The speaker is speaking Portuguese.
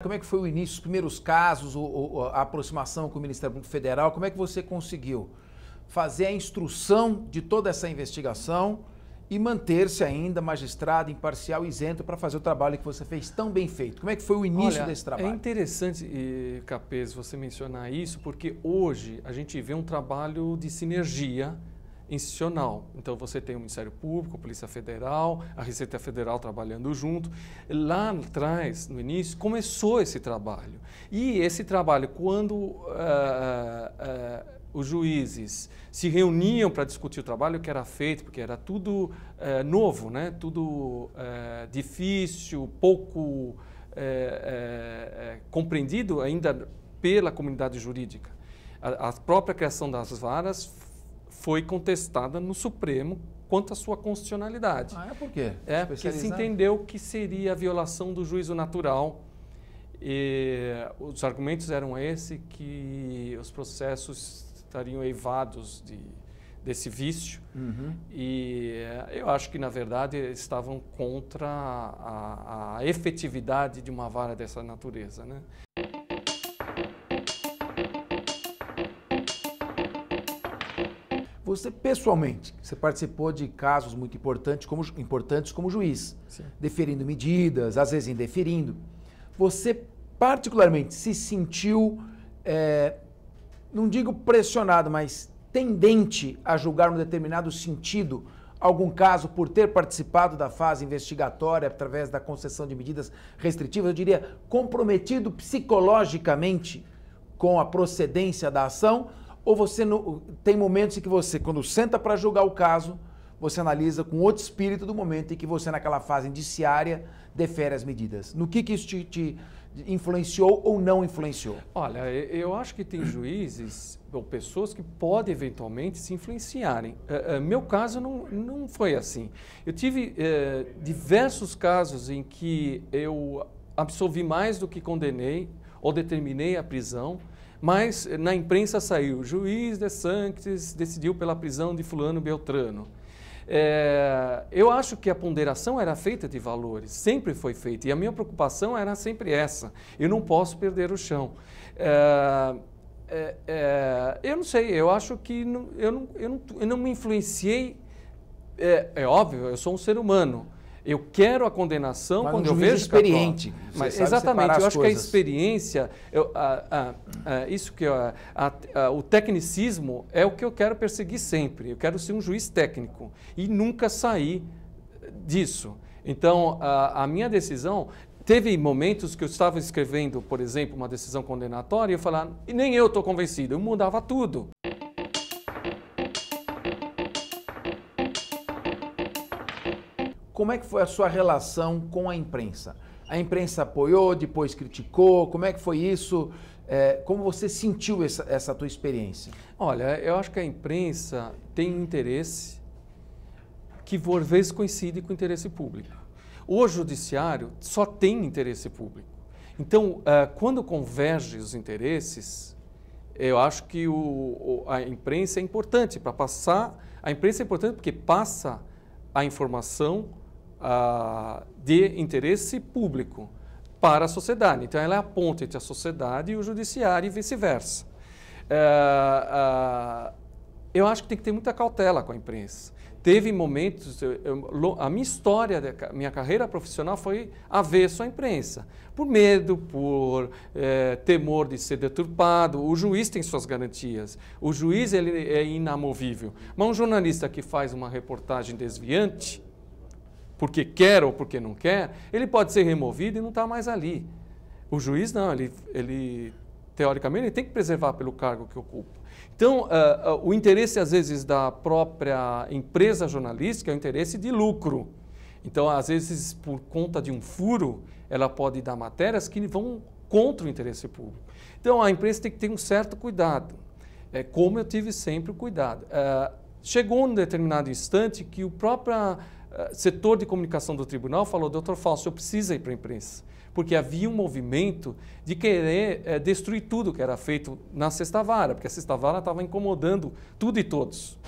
Como é que foi o início, os primeiros casos, a aproximação com o Ministério Público Federal? Como é que você conseguiu fazer a instrução de toda essa investigação e manter-se ainda magistrado, imparcial, isento para fazer o trabalho que você fez tão bem feito? Como é que foi o início desse trabalho? É interessante, Capês, você mencionar isso, porque hoje a gente vê um trabalho de sinergia institucional. Então você tem o Ministério Público, a Polícia Federal, a Receita Federal trabalhando junto. Lá atrás, no início, começou esse trabalho. E esse trabalho, quando os juízes se reuniam para discutir o trabalho que era feito, porque era tudo novo, né? Tudo difícil, pouco compreendido ainda pela comunidade jurídica. A própria criação das varas foi contestada no Supremo quanto à sua constitucionalidade. Ah, por quê? Porque se entendeu que seria a violação do juízo natural. E os argumentos eram esse, que os processos estariam eivados desse vício. Uhum. E eu acho que, na verdade, estavam contra a efetividade de uma vara dessa natureza, né? Você, pessoalmente, você participou de casos muito importantes como juiz, Sim. deferindo medidas, às vezes indeferindo. Você, particularmente, se sentiu, não digo pressionado, mas tendente a julgar um determinado sentido algum caso por ter participado da fase investigatória através da concessão de medidas restritivas, eu diria, comprometido psicologicamente com a procedência da ação? Ou você tem momentos em que você, quando senta para julgar o caso, você analisa com outro espírito do momento em que você, naquela fase indiciária, defere as medidas? No que isso te influenciou ou não influenciou? Olha, eu acho que tem juízes ou pessoas que podem eventualmente se influenciarem. Meu caso não foi assim. Eu tive diversos casos em que eu absolvi mais do que condenei ou determinei a prisão, mas na imprensa saiu: juiz de Sanctis decidiu pela prisão de fulano Beltrano. Eu acho que a ponderação era feita de valores, sempre foi feita, e a minha preocupação era sempre essa: eu não posso perder o chão. Eu não sei, eu acho que eu não me influenciei. É óbvio, eu sou um ser humano. Eu quero a condenação mas quando eu vejo experiente. Mas exatamente, eu acho que a experiência, o tecnicismo é o que eu quero perseguir sempre. Eu quero ser um juiz técnico e nunca sair disso. Então, a minha decisão, teve momentos que eu estava escrevendo, por exemplo, uma decisão condenatória e eu falava, e nem eu estou convencido, eu mudava tudo. Como é que foi a sua relação com a imprensa? A imprensa apoiou, depois criticou? Como é que foi isso? Como você sentiu essa tua experiência? Olha, eu acho que a imprensa tem um interesse que, por vezes, coincide com o interesse público. O judiciário só tem interesse público. Então, quando converge os interesses, eu acho que a imprensa é importante para passar. A imprensa é importante porque passa a informação de interesse público para a sociedade. Então, ela é a ponte entre a sociedade e o judiciário e vice-versa. Eu acho que tem que ter muita cautela com a imprensa. Teve momentos, a minha história, minha carreira profissional foi avesso à imprensa. Por medo, por temor de ser deturpado. O juiz tem suas garantias. O juiz ele é inamovível. Mas um jornalista que faz uma reportagem desviante, porque quer ou porque não quer, ele pode ser removido e não está mais ali. O juiz não, ele teoricamente ele tem que preservar pelo cargo que ocupa. Então, o interesse às vezes da própria empresa jornalística é o interesse de lucro. Então, às vezes, por conta de um furo, ela pode dar matérias que vão contra o interesse público. Então, a imprensa tem que ter um certo cuidado, como eu tive sempre o cuidado. Chegou um determinado instante que o próprio setor de comunicação do tribunal falou: doutor Fausto, eu preciso ir para a imprensa, porque havia um movimento de querer destruir tudo que era feito na sexta vara, porque a sexta vara estava incomodando tudo e todos.